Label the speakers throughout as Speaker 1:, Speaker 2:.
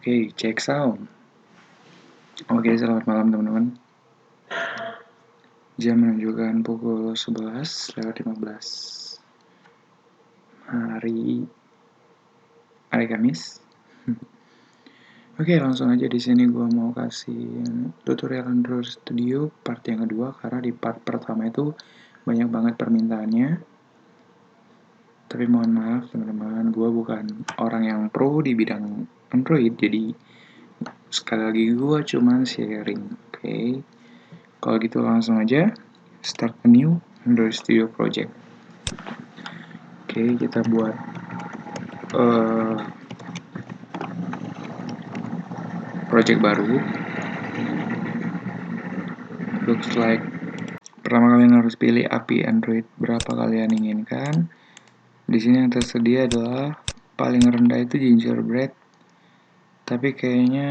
Speaker 1: Oke, cek sound. Oke, selamat malam teman-teman. Jam menunjukkan pukul 11:15. Hari Kamis. Oke, langsung aja di sini gua mau kasih tutorial Android Studio part yang kedua karena di part pertama itu banyak banget permintaannya. Tapi mohon maaf teman-teman, gua bukan orang yang pro di bidang Android, jadi sekali lagi gua cuman sharing, oke? Kalau gitu langsung aja start a new Android Studio project. Oke, kita buat project baru. Looks like pertama kalian harus pilih API Android berapa kalian inginkan. Di sini yang tersedia adalah paling rendah itu Gingerbread, tapi kayaknya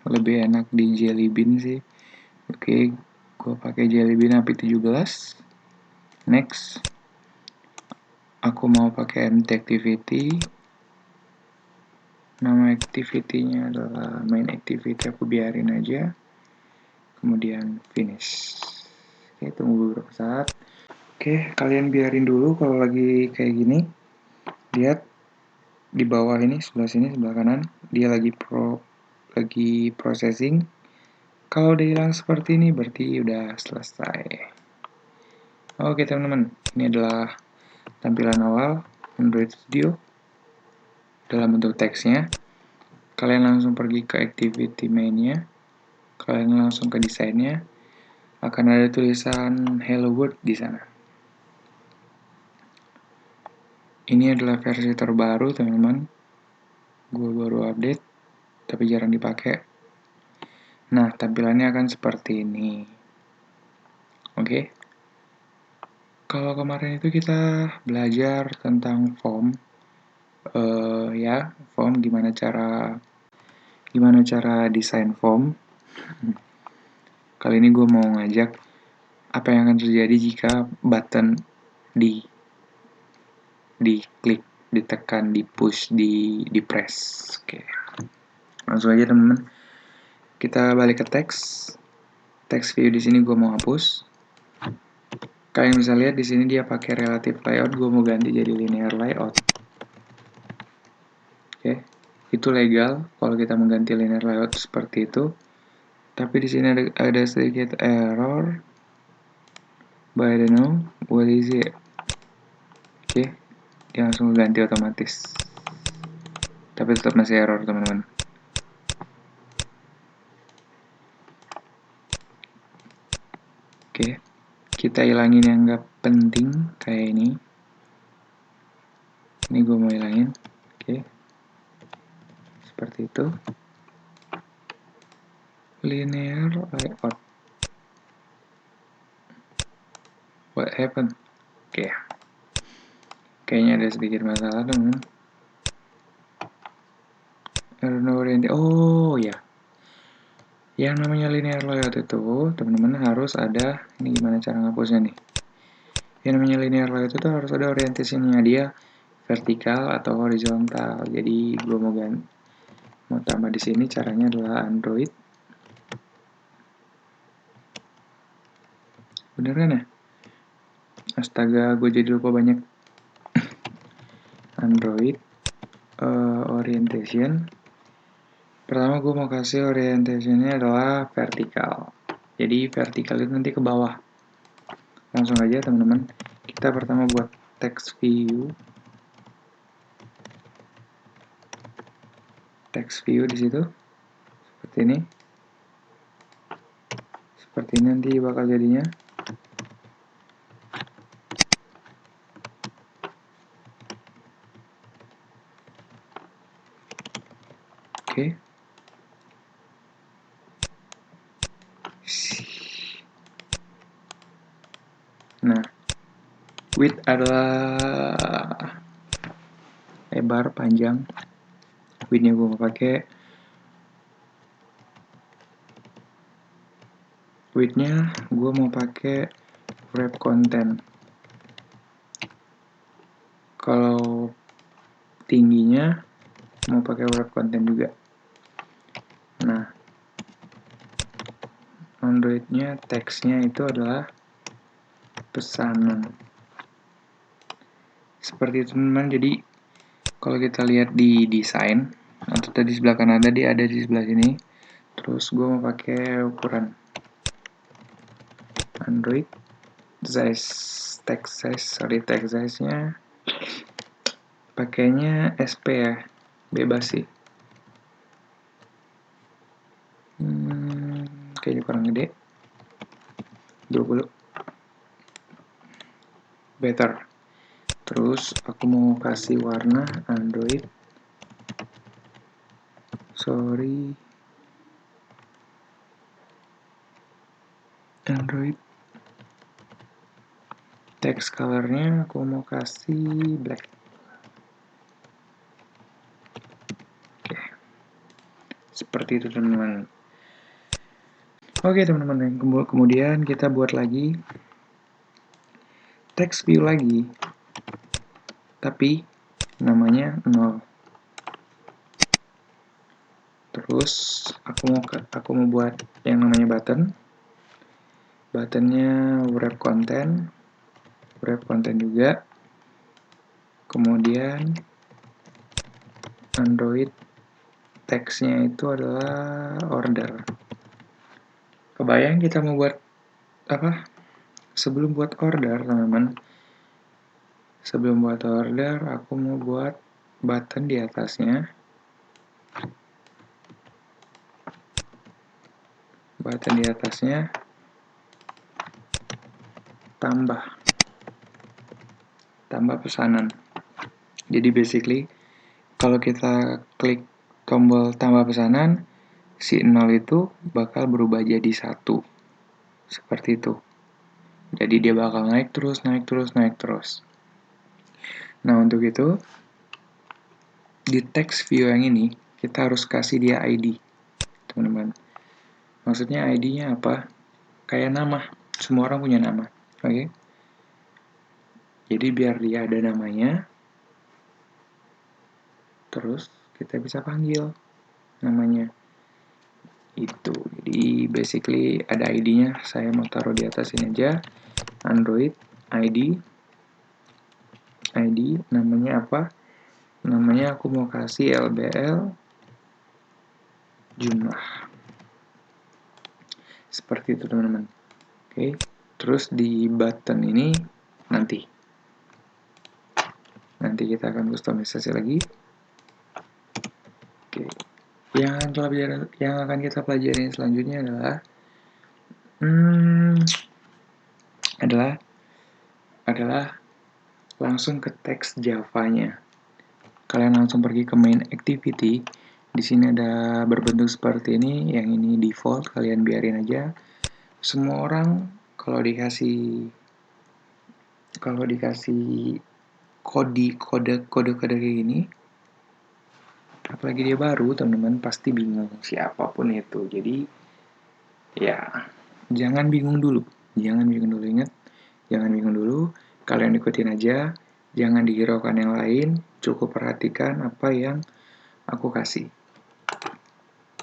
Speaker 1: lebih enak di Jelly Bean sih. Oke, gue pakai Jelly Bean API 17. Next, aku mau pakai MT Activity. Nama activity-nya adalah main activity, aku biarin aja. Kemudian finish. Oke, tunggu beberapa saat. Oke, kalian biarin dulu kalau lagi kayak gini. Lihat di bawah ini, sebelah sini, sebelah kanan, dia lagi processing. Kalau udah hilang seperti ini, berarti udah selesai. Oke teman-teman, ini adalah tampilan awal Android Studio dalam bentuk teksnya. Kalian langsung pergi ke activity mainnya, kalian langsung ke desainnya, akan ada tulisan Hello World di sana. Ini adalah versi terbaru teman-teman, gue baru update, tapi jarang dipakai. Nah, tampilannya akan seperti ini. Oke. Kalau kemarin itu kita belajar tentang form, form gimana cara desain form. Kali ini gue mau ngajak apa yang akan terjadi jika button diklik, ditekan, di-push, di-press. Oke. Langsung aja teman-teman. Kita balik ke text view. Di sini gue mau hapus. Kalian bisa lihat di sini dia pakai relative layout, gue mau ganti jadi linear layout. Oke. Itu legal kalau kita mengganti linear layout seperti itu. Tapi di sini ada sedikit error. But I don't know what is it. Oke. Dia langsung ganti otomatis. Tapi tetap masih error teman-teman. Oke. Kita hilangin yang nggak penting kayak ini. Ini gue mau hilangin. Oke. Seperti itu. Linear layout. What happened? Oke. Kayaknya ada sedikit masalah teman-teman. Oh ya. Yang namanya linear layout itu teman-teman harus ada, ini gimana cara ngapusnya nih. Yang namanya linear layout itu harus ada orientasinya, dia vertikal atau horizontal. Jadi gue mau tambah di sini, caranya adalah Android. Bener kan ya? Astaga, gue jadi lupa banyak. Android orientation. Pertama gue mau kasih orientationnya adalah vertikal. Jadi vertikal itu nanti ke bawah. Langsung aja teman-teman. Kita pertama buat text view. Text view di situ. Seperti ini. Seperti ini nanti bakal jadinya. Oke. Nah, width adalah lebar, panjang. Widthnya gue mau pakai. Widthnya gue mau pakai wrap content. Kalau tingginya mau pakai wrap content juga. Nah, Android-nya teksnya itu adalah pesanan. Seperti itu teman-teman. Jadi kalau kita lihat di desain atau tadi sebelah kanan tadi ada di sebelah sini. Terus gue mau pakai ukuran Android text size-nya pakainya SP ya, bebas sih. Kayaknya kurang gede. 20 better. Terus aku mau kasih warna Android text colornya aku mau kasih black. Oke. Seperti itu teman-teman. Oke teman-teman, kemudian kita buat lagi text view lagi, tapi namanya 0. Terus aku mau buat yang namanya buttonnya wrap content juga. Kemudian Android text-nya itu adalah order. Kebayang kita mau buat apa? Sebelum buat order teman-teman, aku mau buat button di atasnya. Tambah pesanan. Jadi basically kalau kita klik tombol tambah pesanan, si 0 itu bakal berubah jadi 1. Seperti itu. Jadi dia bakal naik terus. Nah, untuk itu di text view yang ini kita harus kasih dia ID, teman-teman. Maksudnya ID-nya apa? Kayak nama. Semua orang punya nama. Oke? Jadi biar dia ada namanya, terus kita bisa panggil namanya. Itu. Jadi basically ada ID-nya. Saya mau taruh di atas ini aja. Android ID namanya apa? Namanya aku mau kasih LBL jumlah. Seperti itu teman-teman. Oke. Terus di button ini nanti kita akan kustomisasi lagi. Oke. Yang akan kita pelajari selanjutnya adalah langsung ke teks Java-nya. Kalian langsung pergi ke main activity. Di sini ada berbentuk seperti ini. Yang ini default, kalian biarin aja. Semua orang kalau dikasih kode kayak gini, apalagi dia baru, teman-teman pasti bingung siapapun itu. Jadi ya jangan bingung dulu. Ingat, jangan bingung dulu. Kalian ikutin aja, jangan dihiraukan yang lain. Cukup perhatikan apa yang aku kasih.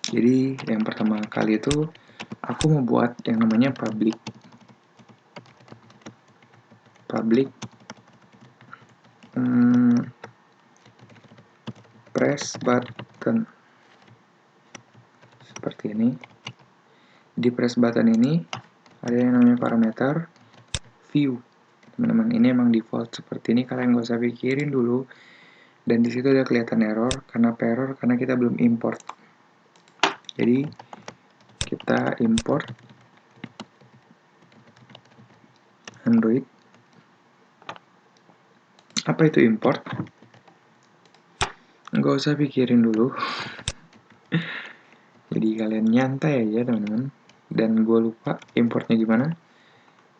Speaker 1: Jadi yang pertama kali itu aku mau buat yang namanya public press button. Seperti ini. Di press button ini ada yang namanya parameter view. Teman-teman, ini emang default seperti ini, kalian nggak usah pikirin dulu. Dan di situ ada kelihatan error. Karena kita belum import. Jadi kita import Android. Apa itu import? Nggak usah pikirin dulu. Jadi kalian nyantai aja teman-teman. Dan gue lupa importnya gimana.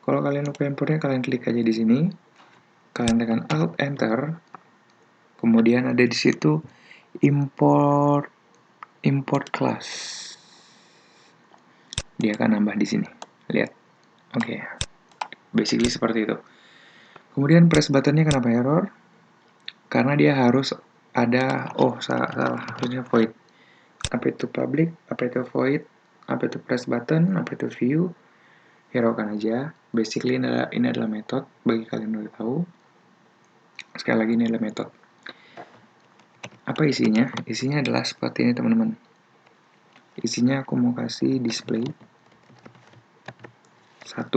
Speaker 1: Kalau kalian lupa importnya, kalian klik aja di sini. Kalian tekan Alt Enter. Kemudian ada di situ import class. Dia akan nambah di sini. Lihat. Oke. Basically seperti itu. Kemudian press buttonnya kenapa error? Karena dia harus ada salah, harusnya void. apa itu public, apa itu void, apa itu press button, apa itu view, hiraukan aja. Basically ini adalah metode bagi kalian yang udah tahu. Sekali lagi ini adalah metode. Apa isinya? Isinya adalah seperti ini teman-teman. Isinya aku mau kasih display 1.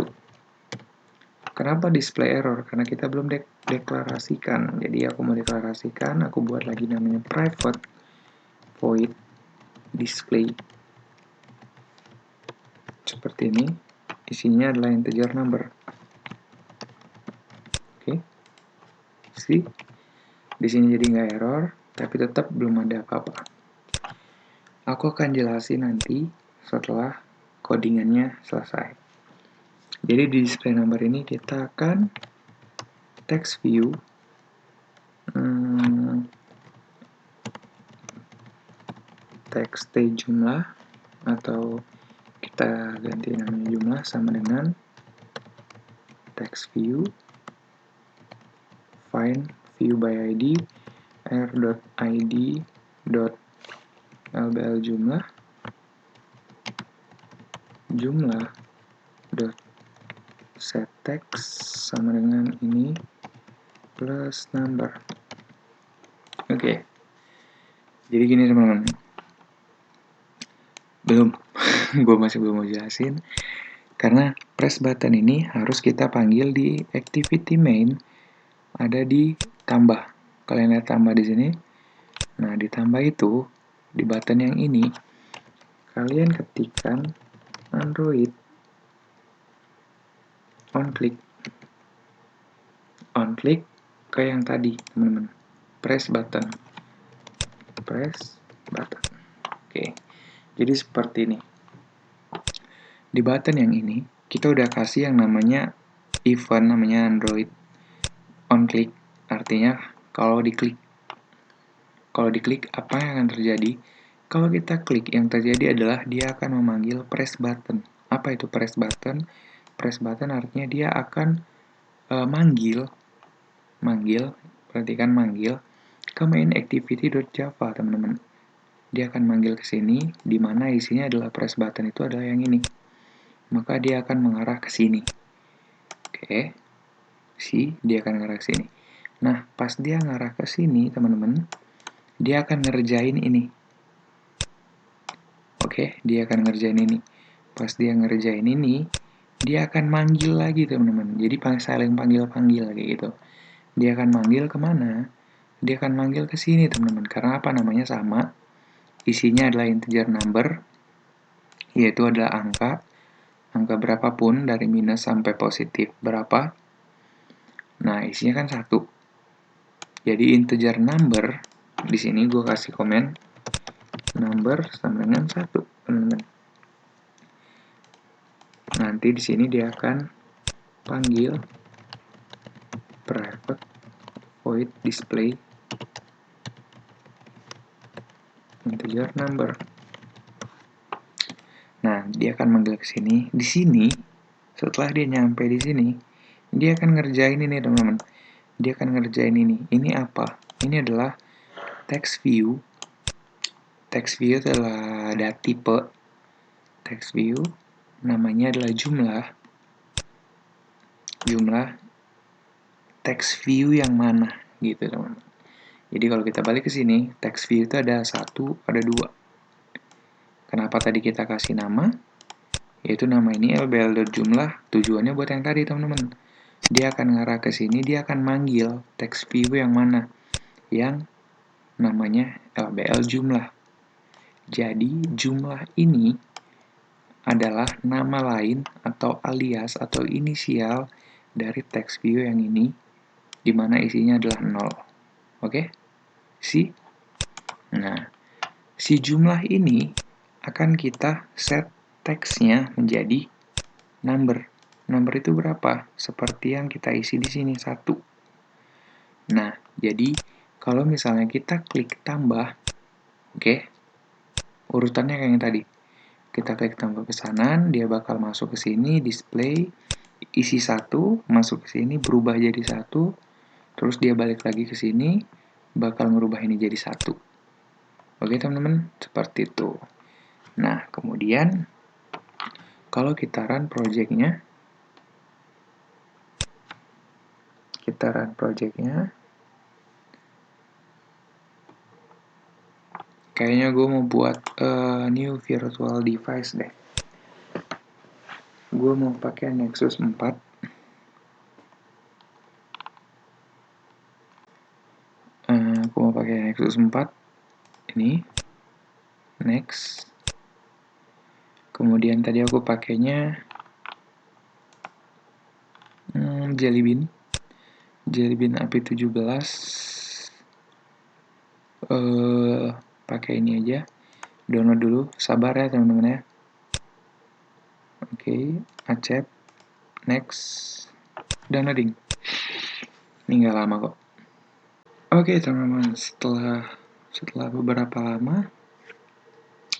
Speaker 1: Kenapa display error? Karena kita belum deklarasikan. Jadi aku mau deklarasikan, aku buat lagi namanya private void display. Seperti ini. Isinya adalah integer number. Oke. See? Di sini jadi nggak error, tapi tetap belum ada apa-apa. Aku akan jelasin nanti setelah codingannya selesai. Jadi di display number ini kita akan text view text jumlah, atau kita ganti namanya jumlah sama dengan text view find view by id r.id.lbl jumlah dot set text sama dengan ini plus number. Oke. Jadi gini teman-teman. Belum. Gue masih belum mau jelasin. Karena press button ini harus kita panggil di activity main, ada di tambah. Kalian lihat tambah di sini. Nah, ditambah itu di button yang ini kalian ketikkan Android on click ke yang tadi, teman-teman. Press button. Oke. Jadi seperti ini. Di button yang ini kita udah kasih yang namanya event, namanya Android on click. Artinya kalau diklik apa yang akan terjadi? Kalau kita klik, yang terjadi adalah dia akan memanggil press button. Apa itu press button? Press button artinya dia akan manggil, perhatikan manggil ke main activity.java, teman-teman. Dia akan manggil ke sini, di mana isinya adalah press button itu adalah yang ini. Maka dia akan mengarah ke sini. Oke. Dia akan mengarah ke sini. Nah, pas dia ngarah ke sini, teman-teman, dia akan ngerjain ini. Oke, dia akan ngerjain ini. Pas dia ngerjain ini, dia akan manggil lagi, teman-teman. Jadi saling panggil-panggil kayak gitu. Dia akan manggil kemana? Dia akan manggil ke sini, teman-teman. Karena apa? Namanya sama. Isinya adalah integer number, yaitu adalah angka berapapun dari minus sampai positif berapa. Nah, isinya kan 1. Jadi integer number, di sini gue kasih komen number sama dengan 1, teman-teman. Nanti di sini dia akan panggil private void display integer number. Nah, dia akan manggil ke sini. Di sini, setelah dia nyampe di sini, dia akan ngerjain ini, teman-teman. Dia akan ngerjain ini. Ini apa? Ini adalah text view. Text view adalah ada tipe text view. Namanya adalah jumlah text view yang mana, gitu, teman-teman. Jadi kalau kita balik ke sini, text view itu ada 1, ada 2. Kenapa tadi kita kasih nama? Yaitu nama ini lbl.jumlah, tujuannya buat yang tadi, teman-teman. Dia akan ngarah ke sini, dia akan manggil text view yang mana? Yang namanya lbl jumlah. Jadi, jumlah ini adalah nama lain atau alias atau inisial dari text view yang ini, di mana isinya adalah 0. Oke? Nah, si jumlah ini akan kita set teksnya menjadi number. Number itu berapa? Seperti yang kita isi di sini, 1. Nah, jadi kalau misalnya kita klik tambah, oke, urutannya kayak yang tadi. Kita klik tambah pesanan, dia bakal masuk ke sini, display, isi 1, masuk ke sini, berubah jadi 1, terus dia balik lagi ke sini, bakal merubah ini jadi 1. Oke teman-teman, seperti itu. Nah, kemudian kalau kita run project-nya, kayaknya gue mau buat new virtual device deh. Gue mau pakai Nexus 4. Gue mau pakai Nexus 4. Ini. Next. Kemudian tadi aku pakainya Jelly Bean API 17. Pakai ini aja. Download dulu. Sabar ya teman-teman ya. Oke, accept. Next. Downloading. Ini nggak lama kok. Oke teman-teman, setelah beberapa lama,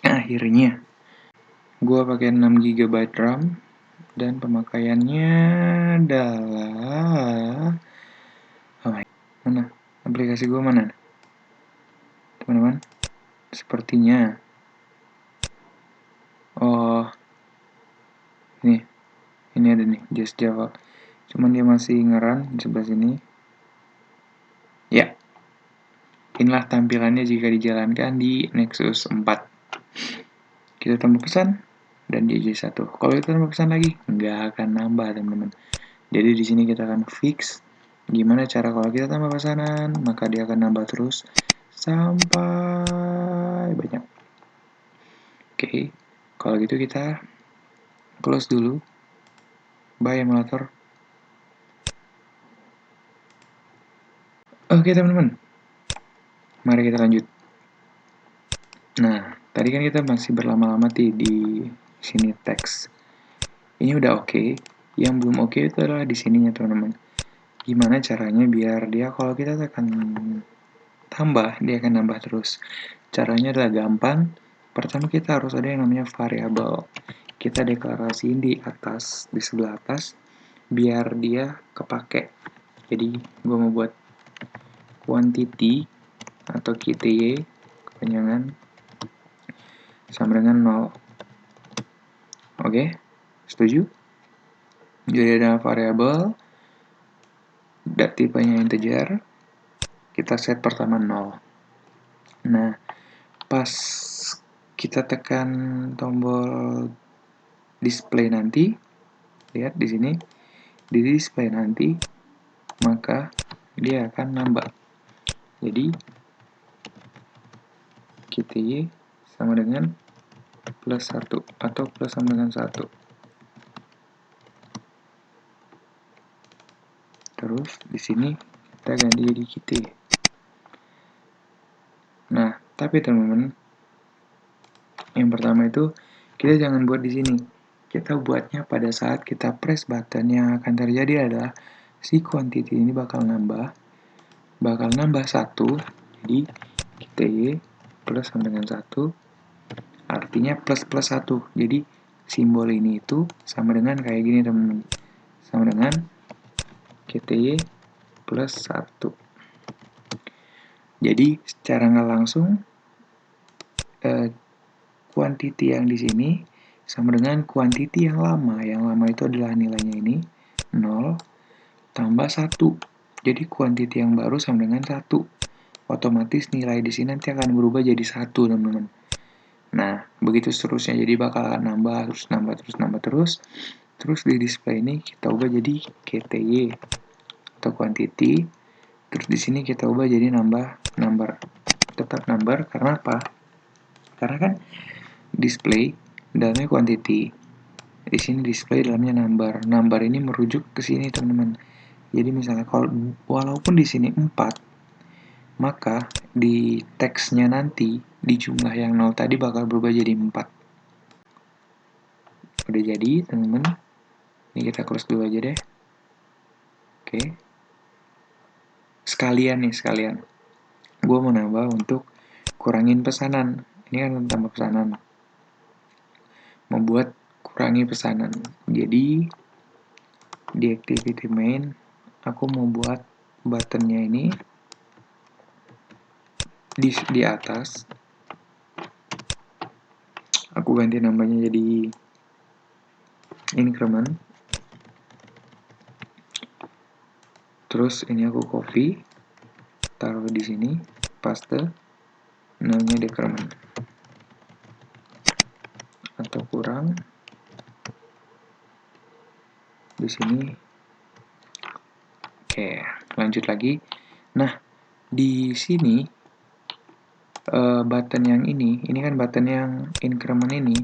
Speaker 1: akhirnya gue pakai 6 GB RAM dan pemakaiannya adalah mana? Aplikasi gue mana? Teman-teman, sepertinya ini ada nih, Just Java. Cuman dia masih ngeran di sebelah sini. Ya, inilah tampilannya jika dijalankan di Nexus 4. Kita tambah pesan dan dia jadi 1. Kalau kita tambah pesan lagi, nggak akan nambah teman-teman. Jadi di sini kita akan fix gimana cara kalau kita tambah pesanan, maka dia akan nambah terus sampai banyak. Oke, kalau gitu kita close dulu. Bye emulator. Oke teman-teman, mari kita lanjut. Nah, tadi kan kita masih berlama-lama di sini teks. Ini udah oke. Yang belum oke itu adalah di sininya teman-teman. Gimana caranya biar dia kalau kita tekan tambah, dia akan nambah terus. Caranya adalah gampang. Pertama kita harus ada yang namanya variabel. Kita deklarasiin di atas, di sebelah atas, biar dia kepake. Jadi gue mau buat quantity atau QTY kepanjangan sama dengan 0. Oke, setuju? Jadi ada variabel, tipenya integer, kita set pertama 0. Nah, pas kita tekan tombol display nanti, lihat di sini, di display nanti, maka dia akan nambah. Jadi, QTY sama dengan plus 1 atau plus sama dengan 1. Terus di sini kita ganti jadi QTY. Nah, tapi teman-teman, yang pertama itu kita jangan buat di sini. Kita buatnya pada saat kita press button, yang akan terjadi adalah si quantity ini bakal nambah 1. Jadi QTY plus sama dengan 1 artinya plus 1. Jadi simbol ini itu sama dengan kayak gini teman-teman. Sama dengan QTY plus 1. Jadi secara nggak langsung quantity yang di sini sama dengan quantity yang lama. Yang lama itu adalah nilainya ini 0 tambah 1. Jadi quantity yang baru sama dengan 1. Otomatis nilai di sini nanti akan berubah jadi 1, teman-teman. Nah, begitu seterusnya. Jadi bakal nambah terus. Terus di display ini kita ubah jadi QTY atau quantity. Terus di sini kita ubah jadi number. Tetap number karena apa? Karena kan display dalamnya quantity. Di sini display dalamnya number. Number ini merujuk ke sini, teman-teman. Jadi misalnya kalau walaupun di sini 4, maka di teksnya nanti di jumlah yang 0 tadi bakal berubah jadi 4. Udah jadi, teman-teman. Ini kita close dulu aja deh. Oke. Sekalian. Gue mau nambah untuk kurangin pesanan. Ini kan tambah pesanan. Membuat kurangi pesanan. Jadi di activity main aku mau buat buttonnya ini di atas Aku ganti namanya jadi increment. Terus ini aku copy, taruh di sini, paste, namanya decrement. Atau kurang di sini. Oke, lanjut lagi. Nah, di sini button yang ini kan button yang increment ini,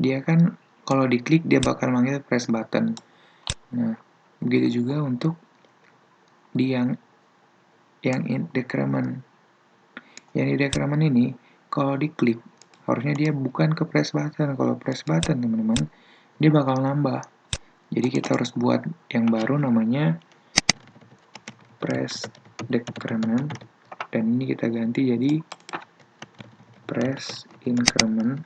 Speaker 1: dia kan kalau diklik dia bakal manggil press button. Nah, begitu juga untuk di yang decrement. Yang di decrement ini, kalau diklik, harusnya dia bukan ke press button. Kalau press button, teman-teman, dia bakal nambah. Jadi kita harus buat yang baru namanya press decrement, dan ini kita ganti jadi press increment.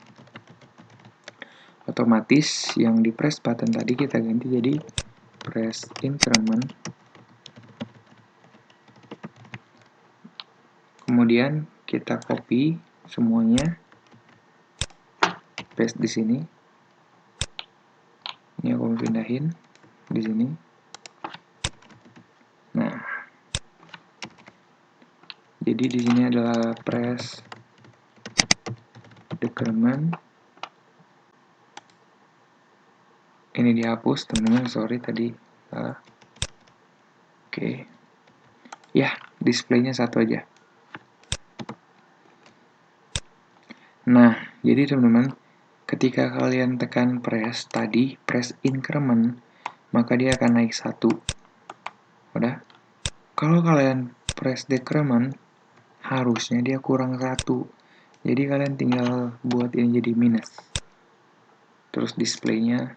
Speaker 1: Otomatis yang di press button tadi kita ganti jadi press increment. Kemudian kita copy semuanya, paste di sini. Ini aku pindahin di sini. Nah, jadi di sini adalah press decrement. Ini dihapus, teman-teman. Sorry tadi salah. Oke. Ya, displaynya satu aja. Nah, jadi teman-teman, ketika kalian tekan press tadi, press increment, maka dia akan naik satu. Udah? Kalau kalian press decrement, harusnya dia kurang satu. Jadi kalian tinggal buat ini jadi minus. Terus displaynya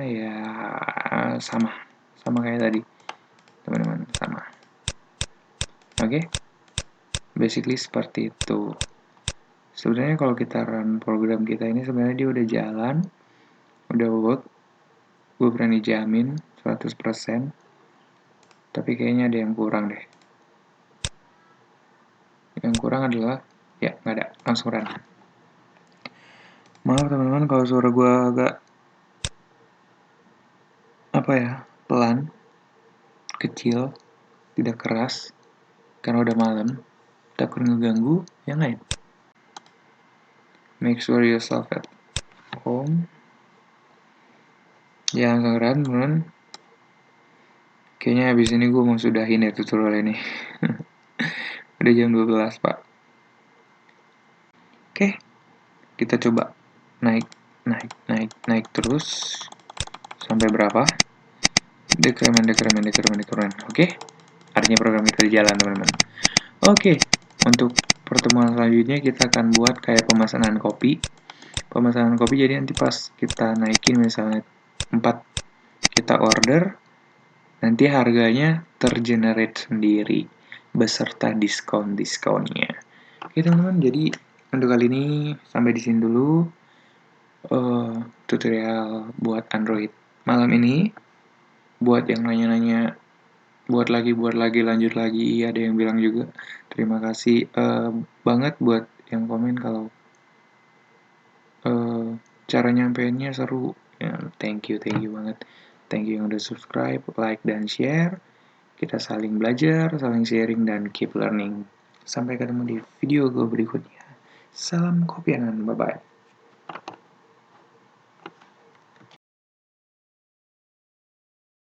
Speaker 1: ya sama kayak tadi, teman-teman, sama. Oke? Basically seperti itu. Sebenarnya kalau kita run program kita ini sebenarnya dia udah jalan, udah work, gue berani jamin 100%, tapi kayaknya ada yang kurang deh. Yang kurang adalah, ya nggak ada, langsung run. Maaf teman-teman kalau suara gue agak pelan, kecil, tidak keras, karena udah malam, takut ngeganggu yang lain. Make sure yourself at home. Ya, keren, teman-teman. Kayaknya habis ini gue mau sudahin ya tutorial ini. Udah jam 12, Pak. Oke, kita coba naik terus. Sampai berapa? Decrement. Oke, artinya program kita di jalan, teman-teman. Oke, untuk pertemuan selanjutnya kita akan buat kayak pemesanan kopi. Jadi nanti pas kita naikin misalnya 4 kita order, nanti harganya tergenerate sendiri beserta diskon-diskonnya. Oke teman-teman, jadi untuk kali ini sampai di sini dulu tutorial buat Android malam ini. Buat yang nanya-nanya, buat lagi, lanjut lagi, ada yang bilang juga. Terima kasih banget buat yang komen kalau cara nyampeinnya seru. Ya, thank you banget. Thank you yang udah subscribe, like, dan share. Kita saling belajar, saling sharing, dan keep learning. Sampai ketemu di video gue berikutnya. Salam kopianan, bye-bye.